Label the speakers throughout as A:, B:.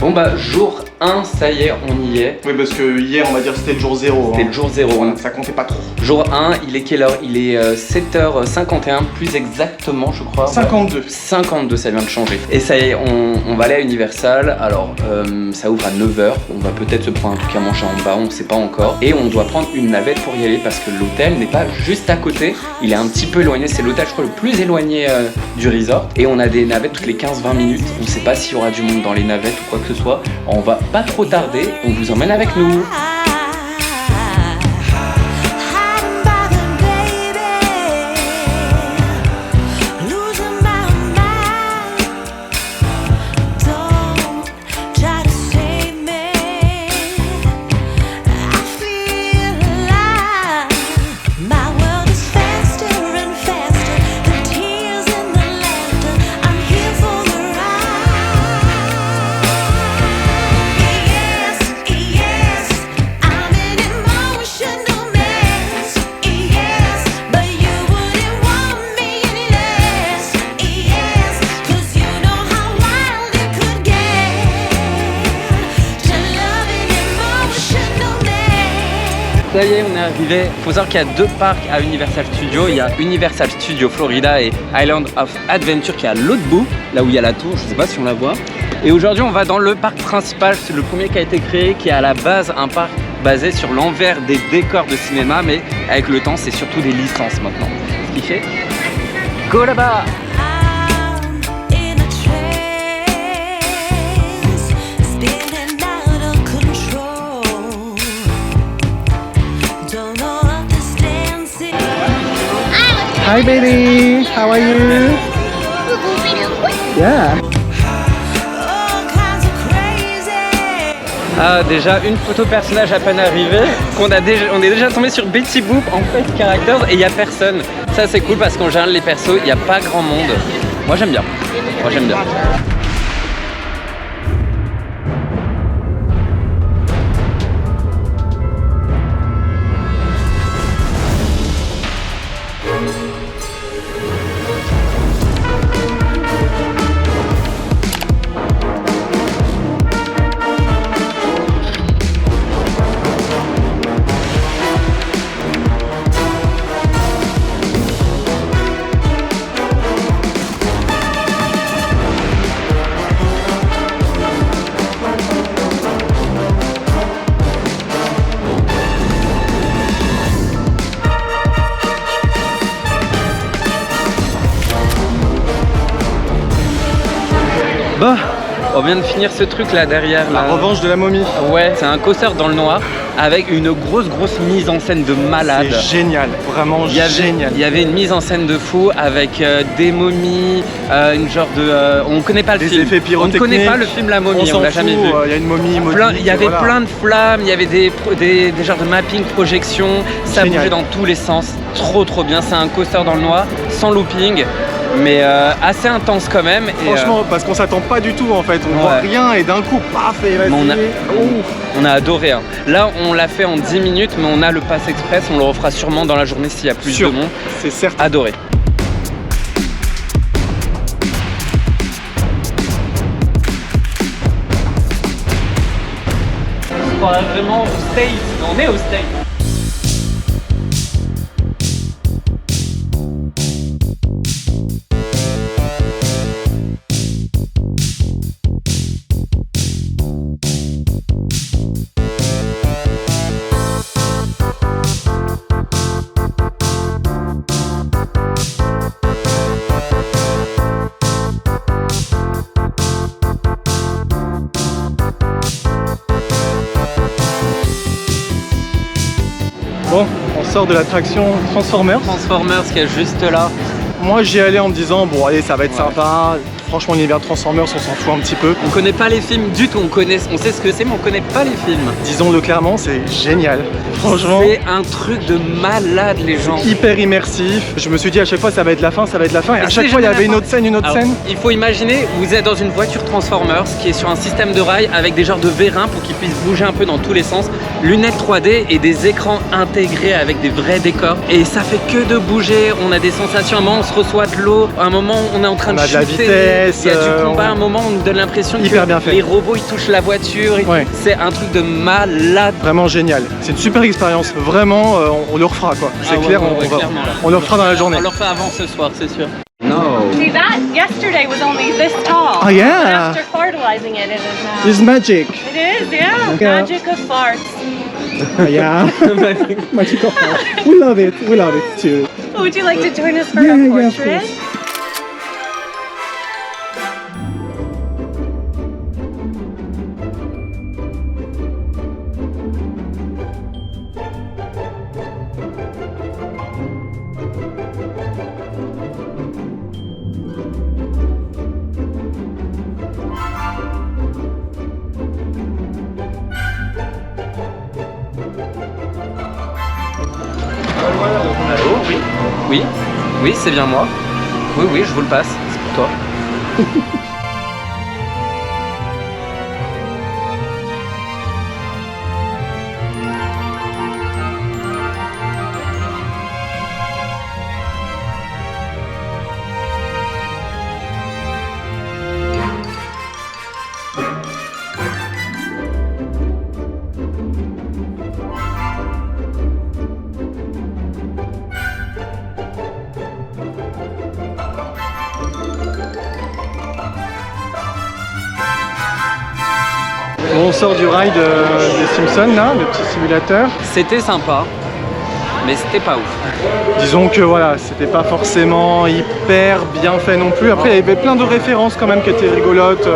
A: Bon bah jour 1, ça y est, on y est.
B: Oui, parce que hier, on va dire, c'était le jour 0.
A: C'était le jour 0.
B: Voilà, ça comptait pas trop.
A: Jour 1, il est quelle heure? Il est 7h51, plus exactement, je crois.
B: 52.
A: 52, ça vient de changer. Et ça y est, on va aller à Universal. Alors, ça ouvre à 9h. On va peut-être se prendre un truc à manger en bas, on sait pas encore. Et on doit prendre une navette pour y aller parce que l'hôtel n'est pas juste à côté. Il est un petit peu éloigné. C'est l'hôtel, je crois, le plus éloigné du resort. Et on a des navettes toutes les 15-20 minutes. On sait pas s'il y aura du monde dans les navettes ou quoi que ce soit. On va pas trop tarder. On vous emmène avec nous. Ça y est, on est arrivé. Faut savoir qu'il y a 2 parcs à Universal Studios. Il y a Universal Studios Florida et Island of Adventure qui est à l'autre bout, là où il y a la tour, je sais pas si on la voit. Et aujourd'hui, on va dans le parc principal, c'est le premier qui a été créé, qui est à la base un parc basé sur l'envers des décors de cinéma, mais avec le temps, c'est surtout des licences maintenant. Ce qui fait go là-bas.
B: Hi baby, how are you? Yeah.
A: Ah, déjà une photo personnage à peine arrivée, on est déjà tombé sur Betty Boop en fait characters et il n'y a personne. Ça c'est cool parce qu'en général les persos, il n'y a pas grand monde. Moi j'aime bien. Bah, on vient de finir ce truc là derrière.
B: La revanche de la momie.
A: Ouais, c'est un coaster dans le noir avec une grosse mise en scène de malade.
B: C'est génial, vraiment génial.
A: Il y avait une mise en scène de fou avec des momies, une genre de... on connaît pas le film.
B: Des effets pyrotechniques.
A: On ne connaît pas le film La Momie, on l'a jamais vu.
B: Il y a une momie
A: Il y avait plein de flammes, il y avait des genres de mapping, projection, ça
B: génial.
A: Bougeait dans tous les sens. Trop bien, c'est un coaster dans le noir, sans looping. Mais assez intense quand même.
B: Franchement, parce qu'on s'attend pas du tout en fait, on voit rien et d'un coup, paf, et
A: on a adoré. Hein. Là, on l'a fait en 10 minutes, mais on a le pass express, on le refera sûrement dans la journée s'il y a plus de monde.
B: C'est certain.
A: Adoré. On croirait vraiment au States, on est au States.
B: Bon, on sort de l'attraction Transformers.
A: Transformers qui est juste là.
B: Moi j'y allais en me disant bon allez ça va être sympa. Franchement l'univers Transformers on s'en fout un petit peu.
A: On connaît pas les films du tout, on sait ce que c'est mais on connaît pas les films.
B: Disons-le clairement, c'est génial. Franchement.
A: C'est un truc de malade les gens.
B: Hyper immersif. Je me suis dit à chaque fois ça va être la fin, ça va être la fin. Et à chaque fois il y avait une autre scène,
A: Il faut imaginer, vous êtes dans une voiture Transformers qui est sur un système de rail avec des genres de vérins pour qu'ils puissent bouger un peu dans tous les sens. Lunettes 3D et des écrans intégrés avec des vrais décors. Et ça fait que de bouger, on a des sensations, à un moment on se reçoit de l'eau, à un moment on est en train de chuter.
B: vitesse.
A: Il y a du combat à un moment, on nous donne l'impression que les robots ils touchent la voiture.
B: Ouais.
A: C'est un truc de malade.
B: Vraiment génial. C'est une super expérience. Vraiment, on le refera quoi. C'est clair, on le refera dans la journée.
A: On le refait avant ce soir, c'est sûr.
C: No. See, that yesterday was only this tall.
B: Oh yeah.
C: But after fertilizing it, it is now.
B: It's magic.
C: It is, yeah.
B: Okay.
C: Magic of farts.
B: Yeah. Magic of farts. We love it. We love it too.
C: Would you like to join us for a portrait?
A: Oh oui, oui, oui, c'est bien moi. Oui, oui, je vous le passe, c'est pour toi.
B: On sort du ride des Simpsons là, le petit simulateur.
A: C'était sympa, mais c'était pas ouf.
B: Disons que voilà, c'était pas forcément hyper bien fait non plus. Après, il y avait plein de références quand même qui étaient rigolotes,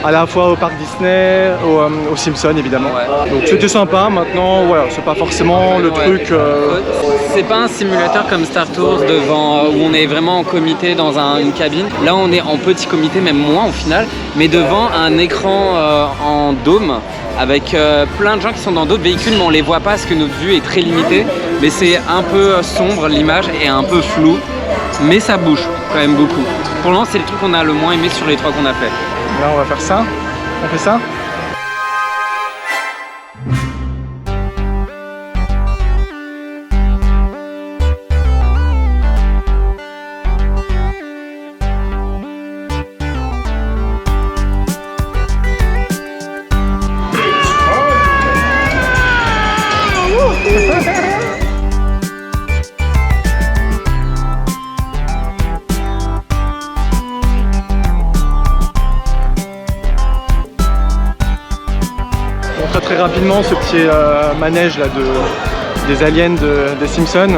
B: à la fois au parc Disney, aux Simpsons évidemment.
A: Ouais.
B: Donc c'était sympa. Maintenant, voilà, c'est pas forcément le truc.
A: C'est pas un simulateur comme Star Tours devant où on est vraiment en comité dans une cabine. Là, on est en petit comité, même moins au final, mais devant un écran en dôme avec plein de gens qui sont dans d'autres véhicules, mais on les voit pas parce que notre vue est très limitée. Mais c'est un peu sombre l'image et un peu flou, mais ça bouge quand même beaucoup. Pour l'instant, c'est le truc qu'on a le moins aimé sur les 3 qu'on a fait.
B: Là, on va faire ça. On fait ça. Très rapidement ce petit manège là des aliens des Simpsons.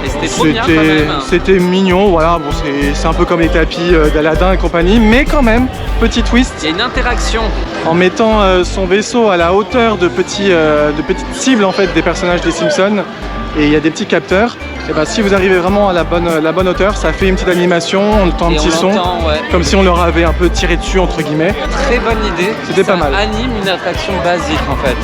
A: Et c'était trop bien quand même.
B: C'était mignon, voilà, bon, c'est un peu comme les tapis d'Aladin et compagnie, mais quand même, petit twist.
A: Il y a une interaction.
B: En mettant son vaisseau à la hauteur de petites cibles en fait des personnages des Simpsons, et il y a des petits capteurs. Et ben, si vous arrivez vraiment à la bonne hauteur, ça fait une petite animation, on entend un petit son, comme si on leur avait un peu tiré dessus entre guillemets.
A: Très bonne idée.
B: C'était pas mal.
A: Ça anime une attraction basique en fait.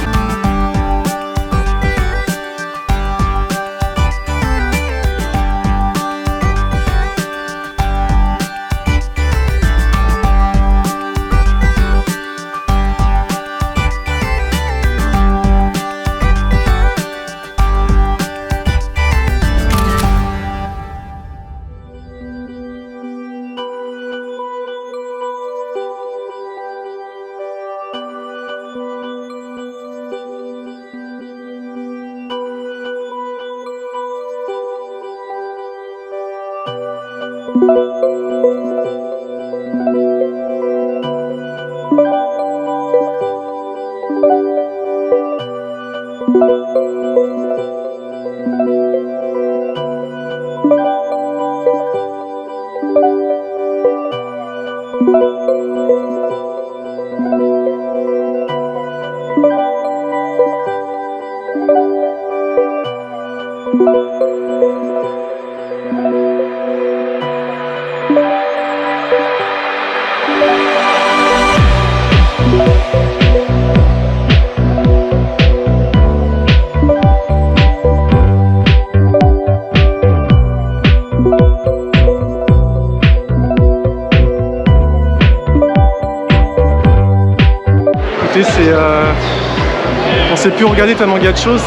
A: On sait plus regarder tellement il y a de choses.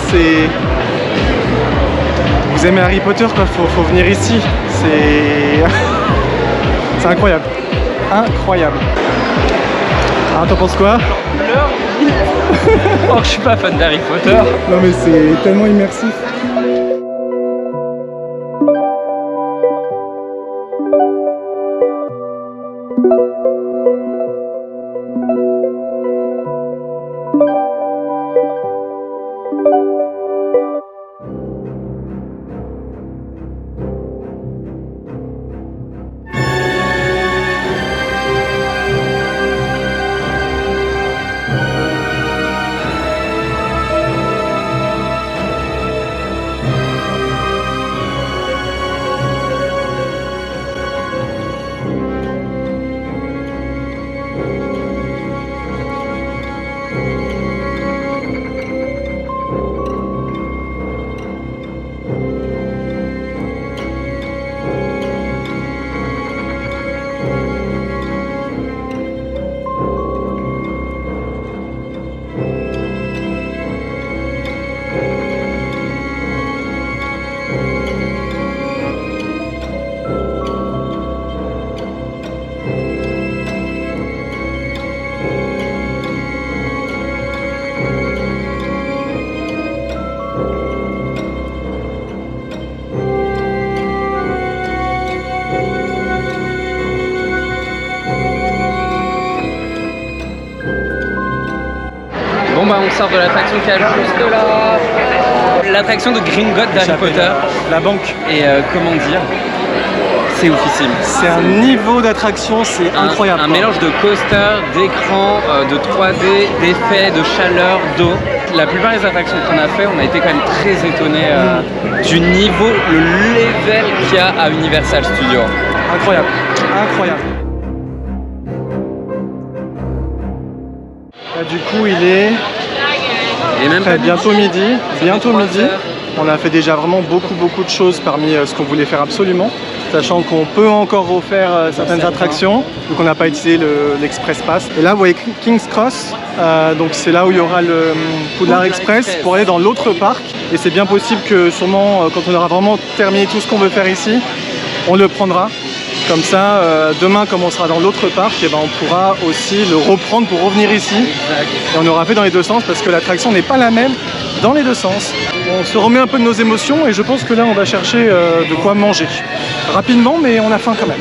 A: Vous aimez Harry Potter, quoi, faut venir ici. C'est incroyable.
B: incroyable. Ah, t'en penses quoi?
A: Oh, je suis pas fan d'Harry Potter.
B: Non mais c'est tellement immersif.
A: Bon bah on sort de l'attraction qui est juste là. L'attraction de Gringotts d'Harry Potter.
B: La banque.
A: Et comment dire, c'est oufissime.
B: C'est un niveau d'attraction, c'est incroyable.
A: Un mélange de coaster, d'écran, de 3D, d'effets, de chaleur, d'eau. La plupart des attractions qu'on a fait, on a été quand même très étonnés du niveau, le level qu'il y a à Universal Studios.
B: Incroyable, incroyable. Là, du coup, il est
A: même pas
B: bientôt midi. Bientôt midi. On a fait déjà vraiment beaucoup de choses parmi ce qu'on voulait faire absolument, sachant qu'on peut encore refaire certaines attractions, donc on n'a pas utilisé l'Express Pass. Et là, vous voyez King's Cross, donc c'est là où il y aura le Poudlard Express pour aller dans l'autre parc. Et c'est bien possible que sûrement, quand on aura vraiment terminé tout ce qu'on veut faire ici, on le prendra. Comme ça, demain, comme on sera dans l'autre parc, et ben, on pourra aussi le reprendre pour revenir ici. Et on aura fait dans les deux sens parce que l'attraction n'est pas la même dans les deux sens. On se remet un peu de nos émotions et je pense que là, on va chercher de quoi manger. Rapidement, mais on a faim quand même.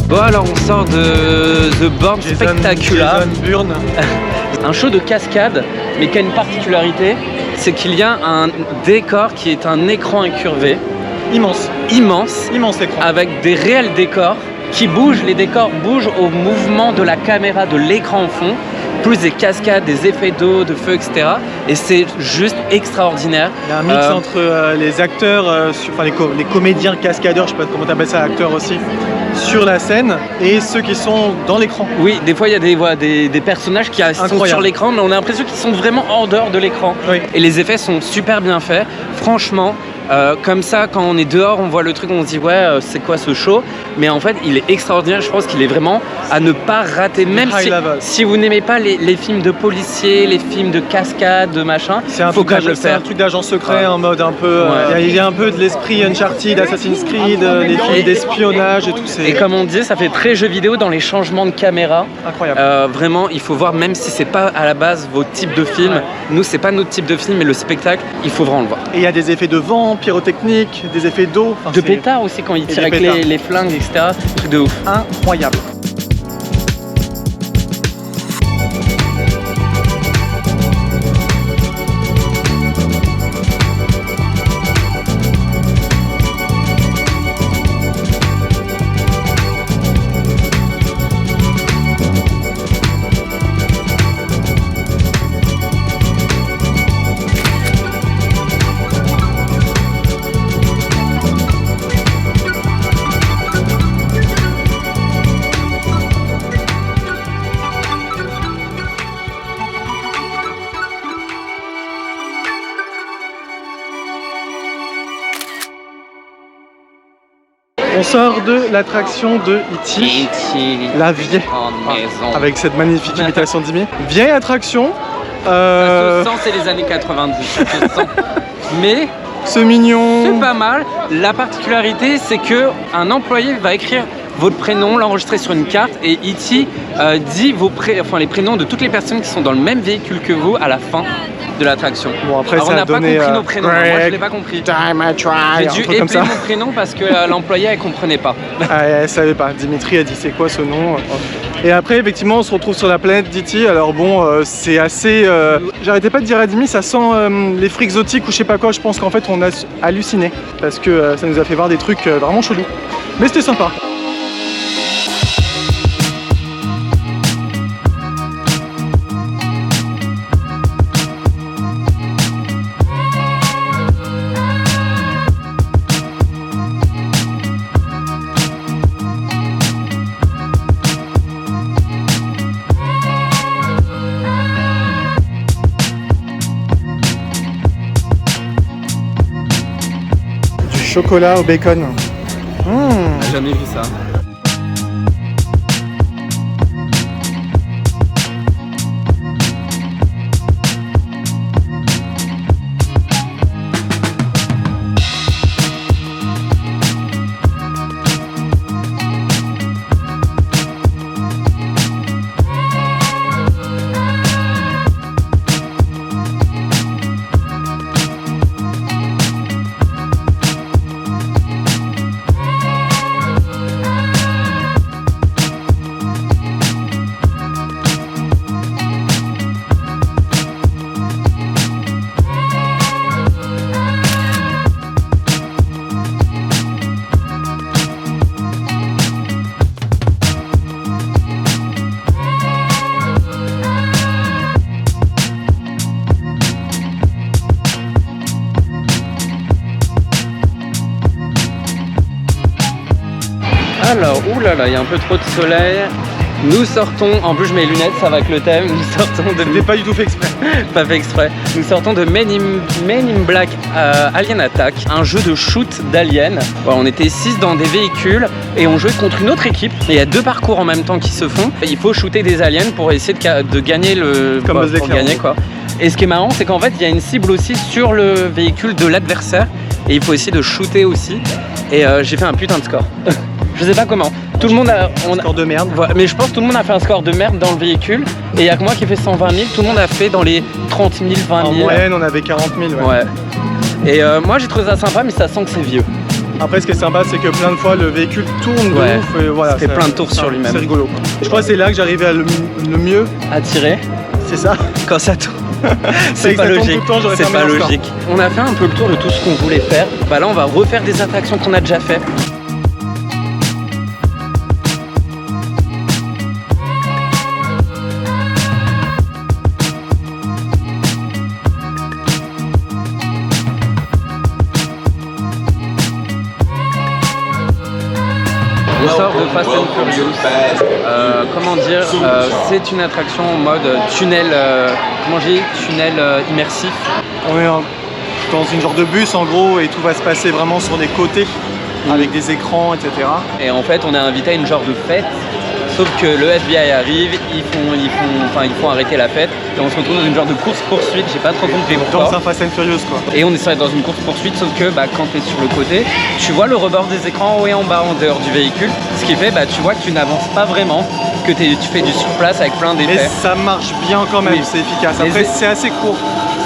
A: Bon alors on sort de The Bourne Spectacular.
B: Jason Bourne.
A: Un show de cascade, mais qui a une particularité, c'est qu'il y a un décor qui est un écran incurvé.
B: Immense.
A: Immense.
B: Immense écran.
A: Avec des réels décors qui bougent. Les décors bougent au mouvement de la caméra, de l'écran en fond. Plus des cascades, des effets d'eau, de feu, etc. Et c'est juste extraordinaire.
B: Il y a un mix entre les acteurs, les comédiens cascadeurs, je sais pas comment t'appelles ça, acteurs aussi, sur la scène, et ceux qui sont dans l'écran.
A: Oui, des fois il y a des personnages qui sont sur l'écran, mais on a l'impression qu'ils sont vraiment en dehors de l'écran.
B: Oui.
A: Et les effets sont super bien faits. Franchement, Comme ça, quand on est dehors, on voit le truc, on se dit ouais, c'est quoi ce show? Mais en fait, il est extraordinaire. Je pense qu'il est vraiment à ne pas rater, même si vous n'aimez pas les films de policiers, les films de cascade, de machin.
B: C'est un truc d'agent secret en mode un peu. Il y a un peu de l'esprit Uncharted, Assassin's Creed, les films d'espionnage et tout.
A: Et comme on disait, ça fait très jeu vidéo dans les changements de caméra.
B: Incroyable.
A: Vraiment, il faut voir, même si c'est pas à la base vos types de films. Nous, c'est pas notre type de film, mais le spectacle, il faut vraiment le voir.
B: Et il y a des effets de vent, pyrotechnique, des effets d'eau.
A: De pétards aussi quand ils tirent avec les flingues, etc. Truc de ouf.
B: Incroyable. On sort de l'attraction de E.T. La vieille, avec cette magnifique imitation de Jimmy. Vieille attraction.
A: Ça se sent, c'est les années 90, ça se sent. Mais
B: c'est mignon.
A: C'est pas mal. La particularité, c'est que un employé va écrire votre prénom, l'enregistrer sur une carte et E.T. dit les prénoms de toutes les personnes qui sont dans le même véhicule que vous à la fin de l'attraction.
B: Bon, après,
A: alors, on n'a pas compris nos prénoms. Greg, moi, je l'ai pas compris. J'ai dû épeler mon prénom parce que l'employé elle comprenait pas.
B: Elle savait pas. Dimitri a dit c'est quoi ce nom. Et après, effectivement, on se retrouve sur la planète d'E.T. Alors bon, c'est assez. J'arrêtais pas de dire à Dimi, ça sent les fruits exotiques ou je sais pas quoi. Je pense qu'en fait, on a halluciné parce que ça nous a fait voir des trucs vraiment chelous. Mais c'était sympa. Chocolat au bacon.
A: J'ai jamais vu ça. Alors, oulala, il y a un peu trop de soleil. Nous sortons, en plus je mets les lunettes, ça va avec le thème. Nous sortons de.
B: C'était pas du tout fait exprès.
A: Pas fait exprès. Nous sortons de Men in Black Alien Attack, un jeu de shoot d'aliens. Voilà, on était 6 dans des véhicules et on jouait contre une autre équipe. Et il y a 2 parcours en même temps qui se font. Et il faut shooter des aliens pour essayer de gagner le.
B: Comme
A: pour gagner quoi. Et ce qui est marrant, c'est qu'en fait, il y a une cible aussi sur le véhicule de l'adversaire. Et il faut essayer de shooter aussi. Et j'ai fait un putain de score. Je sais pas comment. Tout le monde a
B: un score de merde.
A: Voilà, mais je pense que tout le monde a fait un score de merde dans le véhicule. Et il y a que moi qui ai fait 120 000. Tout le monde a fait dans les 30 000, 20 000.
B: En moyenne, on avait 40 000.
A: Ouais. Et moi, j'ai trouvé ça sympa, mais ça sent que c'est vieux.
B: Après, ce qui est sympa, c'est que plein de fois, le véhicule tourne de ouf. Et voilà,
A: ça fait plein de tours sur lui-même.
B: C'est rigolo. Je crois que c'est là que j'arrivais à le mieux
A: à tirer.
B: C'est ça.
A: Quand ça tourne. C'est pas logique. C'est pas logique. On a fait un peu le tour de tout ce qu'on voulait faire. Bah là, on va refaire des attractions qu'on a déjà fait. On sort de Fast and Furious. Comment dire, c'est une attraction en mode tunnel, comment j'ai dit, tunnel immersif.
B: On est en dans une genre de bus en gros et tout va se passer vraiment sur les côtés avec des écrans, etc.
A: Et en fait, on est invité à une genre de fête. Sauf que le FBI arrive, ils font arrêter la fête et on se retrouve dans une genre de course-poursuite, j'ai pas trop compris pourquoi.
B: Dans un Fast and Furious quoi.
A: Et on est dans une course-poursuite, sauf que quand tu es sur le côté, tu vois le rebord des écrans en haut et en bas en dehors du véhicule. Ce qui fait, tu vois que tu n'avances pas vraiment, que tu fais du surplace avec plein
B: Mais
A: d'effets.
B: ça marche bien quand même,
A: Oui.
B: c'est efficace. Après, c'est assez court.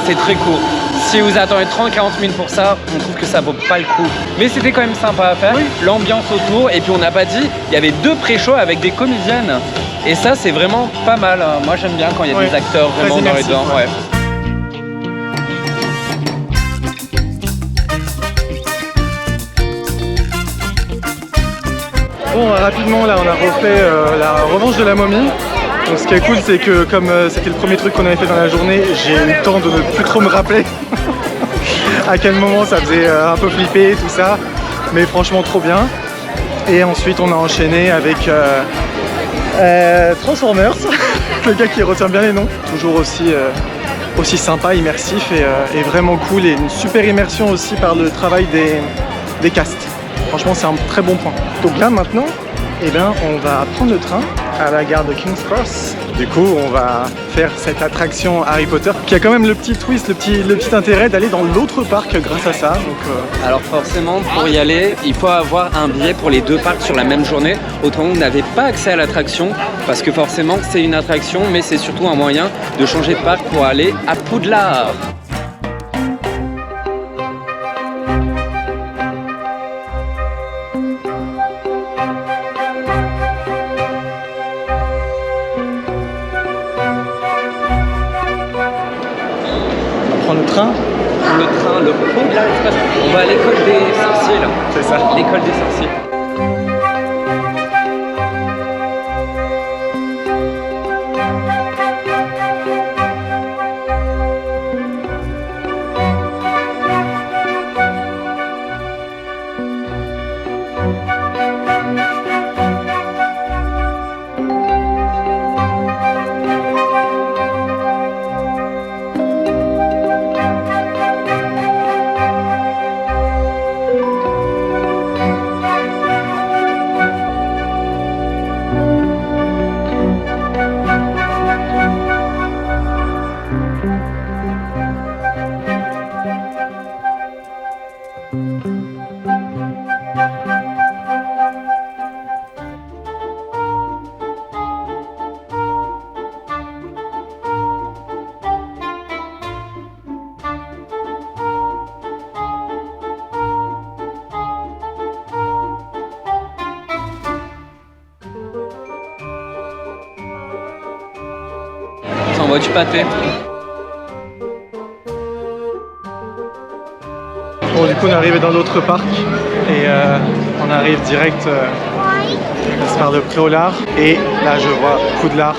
A: C'est très court. Si vous attendez 30-40 minutes pour ça, on trouve que ça vaut pas le coup. Mais c'était quand même sympa à faire.
B: Oui.
A: L'ambiance autour, et puis on n'a pas dit, il y avait 2 pré-shows avec des comédiennes. Et ça, c'est vraiment pas mal. Moi, j'aime bien quand il y a des acteurs
B: Très
A: vraiment dans les
B: immersif,
A: dents.
B: ouais. Bon, rapidement, là, on a refait la revanche de la momie. Donc, ce qui est cool, c'est que comme c'était le premier truc qu'on avait fait dans la journée, j'ai eu le temps de ne plus trop me rappeler à quel moment ça faisait un peu flipper tout ça. Mais franchement, trop bien. Et ensuite, on a enchaîné avec Transformers, le gars qui retient bien les noms. Toujours aussi sympa, immersif et vraiment cool. Et une super immersion aussi par le travail des castes. Franchement, c'est un très bon point. Donc là, maintenant, on va prendre le train à la gare de King's Cross. Du coup, on va faire cette attraction Harry Potter qui a quand même le petit twist, le petit intérêt d'aller dans l'autre parc grâce à ça. Donc,
A: Alors forcément, pour y aller, il faut avoir un billet pour les 2 parcs sur la même journée. Autrement, vous n'avez pas accès à l'attraction parce que forcément, c'est une attraction, mais c'est surtout un moyen de changer de parc pour aller à Poudlard.
B: on prend le train.
A: Le Poudlard Express. On va à l'école des sorciers là.
B: C'est ça.
A: L'école des sorciers. T'en vois du pâté.
B: Bon, du coup, on est arrivé dans l'autre parc et on arrive direct par le Clolard. Et là, je vois Poudlard.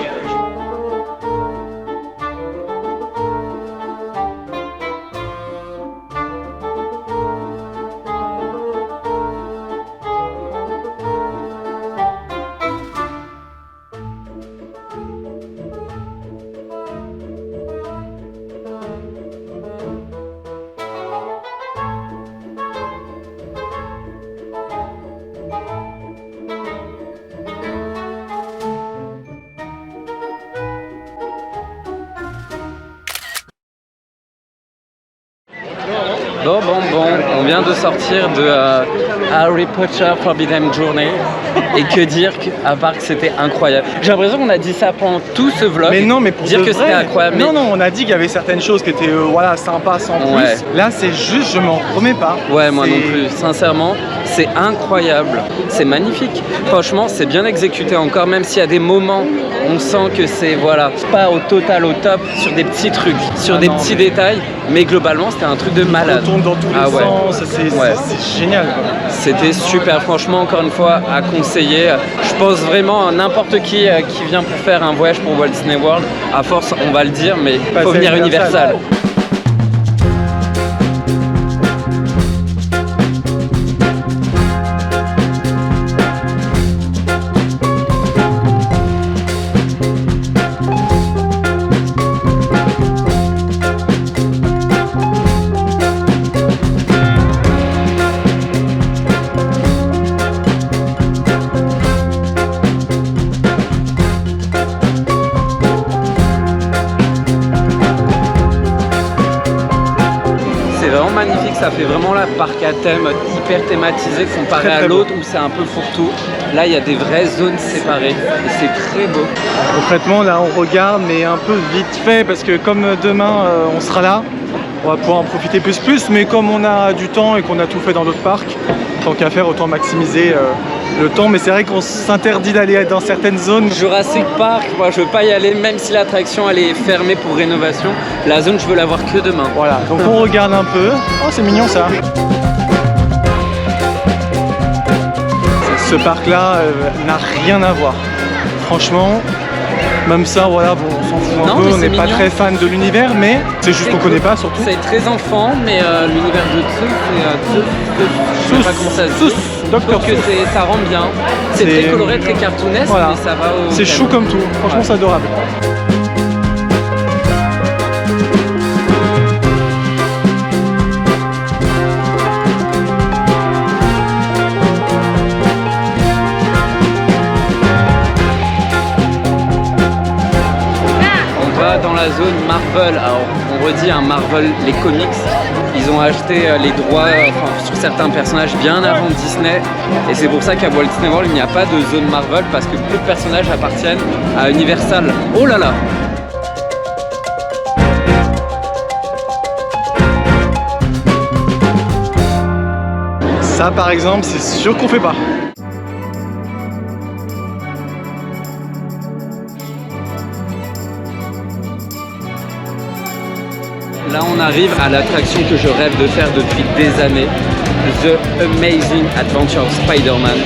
A: Bon, on vient de sortir de Harry Potter Forbidden Journey. Et que dire, à part que c'était incroyable. J'ai l'impression qu'on a dit ça pendant tout ce vlog.
B: Mais non, mais pour
A: dire
B: de
A: que
B: vrai.
A: c'était incroyable.
B: Non, non, on a dit qu'il y avait certaines choses qui étaient sympas sans plus.
A: Ouais.
B: Là, c'est juste, je m'en remets pas.
A: Ouais, moi
B: C'est-
A: non plus. Sincèrement, c'est incroyable. C'est magnifique. Franchement, c'est bien exécuté encore, même s'il y a des moments, on sent que c'est pas au total au top sur des petits trucs, sur des petits détails. Mais globalement, c'était un truc de malade.
B: On tourne dans tous les
A: ouais.
B: sens, c'est génial. Quoi.
A: C'était super, franchement, encore une fois, à conseiller. Je pense vraiment à n'importe qui vient pour faire un voyage pour Walt Disney World. À force, on va le dire, mais il faut venir à Universal. ça fait vraiment la parc à thème hyper thématisé comparé à l'autre où c'est un peu fourre-tout. Là, il y a des vraies zones séparées et c'est très beau.
B: Concrètement, là, on regarde, mais un peu vite fait, parce que comme demain, on sera là, on va pouvoir en profiter plus, mais comme on a du temps et qu'on a tout fait dans d'autres parcs, tant qu'à faire, autant maximiser le temps. Mais c'est vrai qu'on s'interdit d'aller dans certaines zones.
A: Jurassic Park, moi je veux pas y aller, même si l'attraction elle est fermée pour rénovation. La zone, je veux la voir que demain.
B: Voilà, donc on regarde un peu. Oh, c'est mignon ça. Ce parc-là n'a rien à voir. Franchement, même ça, voilà, bon, on s'en fout un peu, on n'est pas très fan de l'univers, mais c'est juste qu'on connaît pas surtout.
A: C'est très enfant, mais l'univers de Zeus, je sais pas comment ça se dit.
B: Docteur
A: que ça rend bien. C'est très coloré, très cartoonesque,
B: voilà.
A: Mais ça va au...
B: C'est chou comme tout, franchement c'est adorable.
A: Dans la zone Marvel, alors on redit un Marvel, les comics, ils ont acheté les droits sur certains personnages bien avant Disney et c'est pour ça qu'à Walt Disney World il n'y a pas de zone Marvel parce que peu de personnages appartiennent à Universal. Oh là là!
B: Ça par exemple c'est sûr qu'on fait pas.
A: Là on arrive à l'attraction que je rêve de faire depuis des années, The Amazing Adventure of Spider-Man.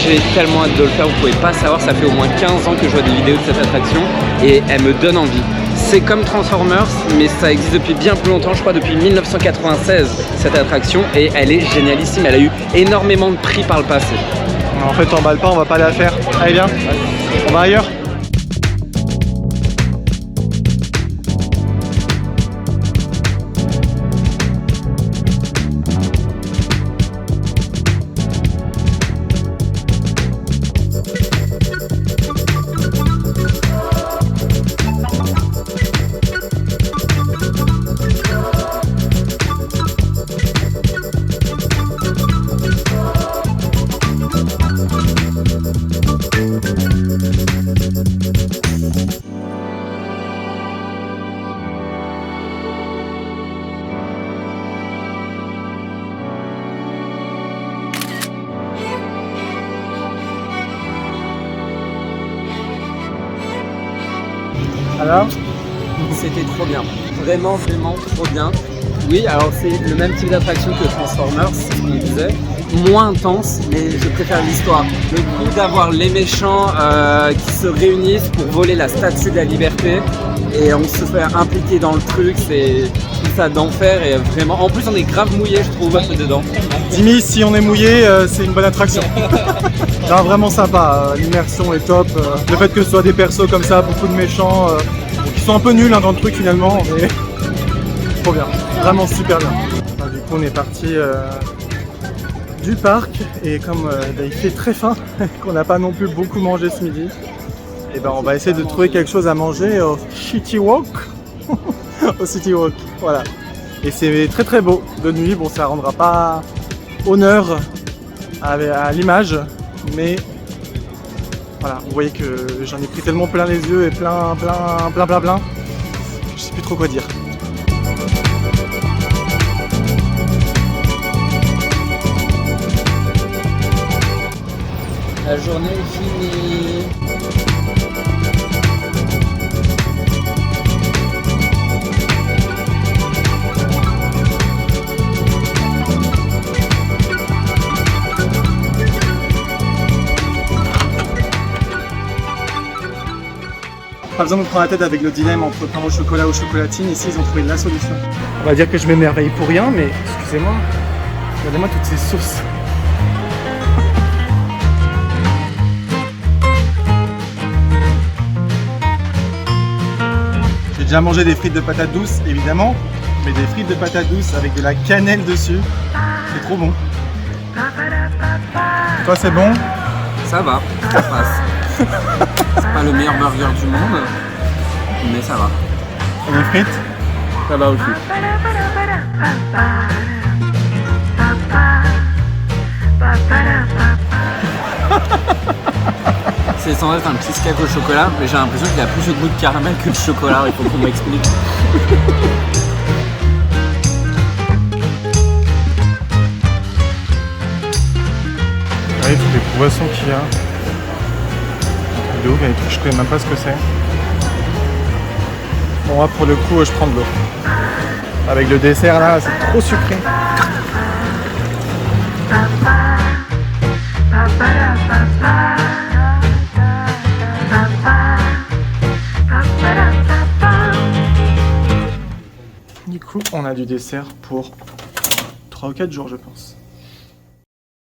A: J'ai tellement hâte de le faire, vous pouvez pas savoir, ça fait au moins 15 ans que je vois des vidéos de cette attraction et elle me donne envie. C'est comme Transformers, mais ça existe depuis bien plus longtemps, je crois depuis 1996 cette attraction et elle est génialissime, elle a eu énormément de prix par le passé.
B: En fait on emballe pas, on va pas la faire. Allez viens, on va ailleurs. Alors,
A: c'était trop bien, vraiment trop bien. Oui, alors c'est le même type d'attraction que Transformers, c'est ce qu'on disait, moins intense, mais je préfère l'histoire. Le coup d'avoir les méchants qui se réunissent pour voler la statue de la liberté et on se fait impliquer dans le truc, c'est tout ça d'enfer et vraiment, en plus on est grave mouillé je trouve dedans.
B: Timmy, si on est mouillé, c'est une bonne attraction. Non, vraiment sympa, l'immersion est top. Le fait que ce soit des persos comme ça, beaucoup de méchants, qui sont un peu nuls dans le truc finalement, mais trop bien, vraiment super bien. Enfin, du coup on est parti du parc et comme il fait très faim, qu'on n'a pas non plus beaucoup mangé ce midi, et ben on va essayer de trouver quelque chose à manger au City Walk. Au City Walk, voilà. Et c'est très beau de nuit, bon ça rendra pas honneur à l'image, mais voilà, vous voyez que j'en ai pris tellement plein les yeux et plein, je sais plus trop quoi dire.
A: La journée est finie.
B: Pas besoin de prendre la tête avec le dilemme entre pain au chocolat ou chocolatine, ici ils ont trouvé la solution. On va dire que je m'émerveille pour rien, mais excusez-moi, regardez-moi toutes ces sauces. J'ai déjà mangé des frites de patates douces, évidemment, mais des frites de patates douces avec de la cannelle dessus, c'est trop bon. Toi c'est bon?
A: Ça va, ça passe. C'est pas le meilleur burger du monde, mais ça va.
B: Et les frites?
A: Ça va aussi.
D: C'est sans être un petit steak au chocolat, mais j'ai l'impression qu'il a plus le goût de caramel que de chocolat, il faut qu'on m'explique.
B: Regardez tous les poissons qu'il y a. De ouf, il y a des trucs, je connais même pas ce que c'est. Bon, moi pour le coup, je prends de l'eau. Avec le dessert là, c'est trop sucré. Du coup, on a du dessert pour 3 ou 4 jours, je pense.